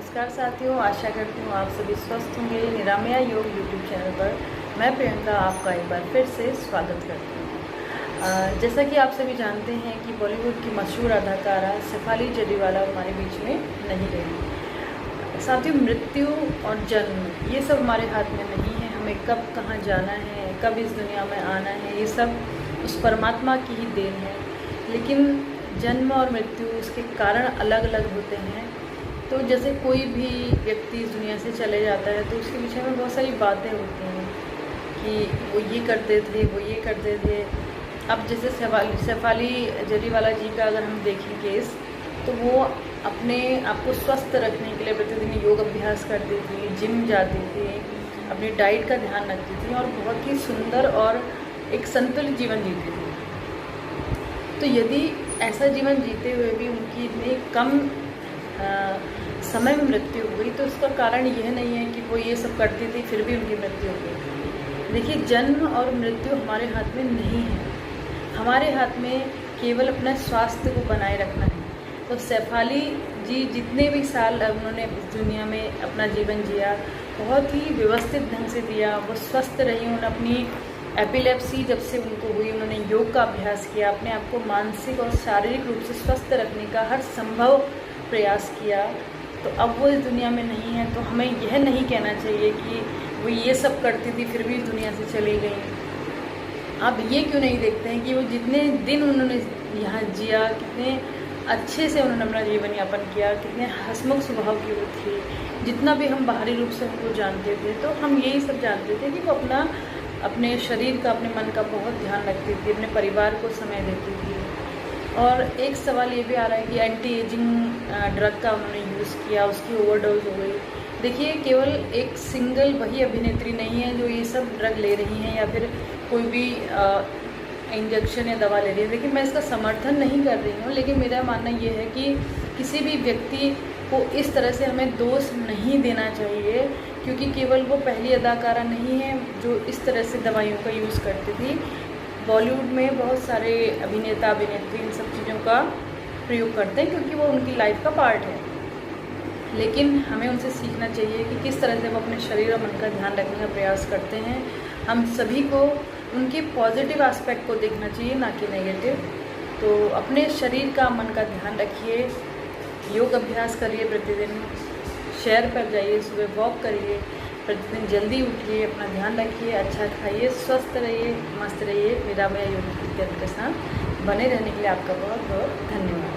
नमस्कार साथियों, आशा करती हूँ आप सभी स्वस्थ होंगे। निरामया योग यूट्यूब चैनल पर मैं प्रियंका आपका एक बार फिर से स्वागत करती हूँ। जैसा कि आप सभी जानते हैं कि बॉलीवुड की मशहूर अदाकारा शेफाली जरीवाला हमारे बीच में नहीं रही। साथियों, मृत्यु और जन्म ये सब हमारे हाथ में नहीं है। हमें कब कहाँ जाना है, कब इस दुनिया में आना है, ये सब उस परमात्मा की ही देन है। लेकिन जन्म और मृत्यु उसके कारण अलग अलग होते हैं। तो जैसे कोई भी व्यक्ति इस दुनिया से चले जाता है तो उसके पीछे में बहुत सारी बातें होती हैं कि वो ये करते थे, वो ये करते थे। अब जैसे शेफाली जरीवाला जी का अगर हम देखें केस, तो वो अपने आप को स्वस्थ रखने के लिए प्रतिदिन योग अभ्यास करती थी, जिम जाती थी, अपनी डाइट का ध्यान रखती थी और बहुत ही सुंदर और एक संतुलित जीवन जीती थी। तो यदि ऐसा जीवन जीते हुए भी उनकी इतनी कम समय में मृत्यु हो गई, तो उसका कारण यह नहीं है कि वो ये सब करती थी फिर भी उनकी मृत्यु हो गई। देखिए, जन्म और मृत्यु हमारे हाथ में नहीं है। हमारे हाथ में केवल अपना स्वास्थ्य को बनाए रखना है। तो शेफाली जी जितने भी साल उन्होंने इस दुनिया में अपना जीवन जिया, बहुत ही व्यवस्थित ढंग से दिया। वो स्वस्थ रही। उन्होंने अपनी एपिलेप्सी जब से उनको हुई, उन्होंने योग का अभ्यास किया, अपने आप को मानसिक और शारीरिक रूप से स्वस्थ रखने का हर संभव प्रयास किया। तो अब वो इस दुनिया में नहीं है, तो हमें यह नहीं कहना चाहिए कि वो ये सब करती थी फिर भी इस दुनिया से चली गई। अब ये क्यों नहीं देखते हैं कि वो जितने दिन उन्होंने यहाँ जिया, कितने अच्छे से उन्होंने अपना जीवन यापन किया, कितने हंसमुख स्वभाव की वो थी। जितना भी हम बाहरी रूप से उनको जानते थे, तो हम यही सब जानते थे कि वो अपने शरीर का, अपने मन का बहुत ध्यान रखती थी, अपने परिवार को समय देती थी। और एक सवाल ये भी आ रहा है कि एंटी एजिंग ड्रग का उन्होंने यूज़ किया, उसकी ओवरडोज हो गई। देखिए, केवल एक सिंगल वही अभिनेत्री नहीं है जो ये सब ड्रग ले रही हैं या फिर कोई भी इंजेक्शन या दवा ले रही है। देखिए, मैं इसका समर्थन नहीं कर रही हूँ, लेकिन मेरा मानना ये है कि किसी भी व्यक्ति को इस तरह से हमें दोष नहीं देना चाहिए, क्योंकि केवल वो पहली अदाकारा नहीं है जो इस तरह से दवाइयों का यूज़ करती थी। बॉलीवुड में बहुत सारे अभिनेता अभिनेत्री इन सब चीज़ों का प्रयोग करते हैं क्योंकि वो उनकी लाइफ का पार्ट है। लेकिन हमें उनसे सीखना चाहिए कि किस तरह से वो अपने शरीर और मन का ध्यान रखने का प्रयास करते हैं। हम सभी को उनके पॉजिटिव एस्पेक्ट को देखना चाहिए, ना कि नेगेटिव। तो अपने शरीर का, मन का ध्यान रखिए, योग अभ्यास करिए, प्रतिदिन शहर पर जाइए, सुबह वॉक करिए, प्रतिदिन जल्दी उठिए, अपना ध्यान रखिए, अच्छा खाइए, स्वस्थ रहिए, मस्त रहिए। निरामया योग के साथ बने रहने के लिए आपका बहुत बहुत धन्यवाद।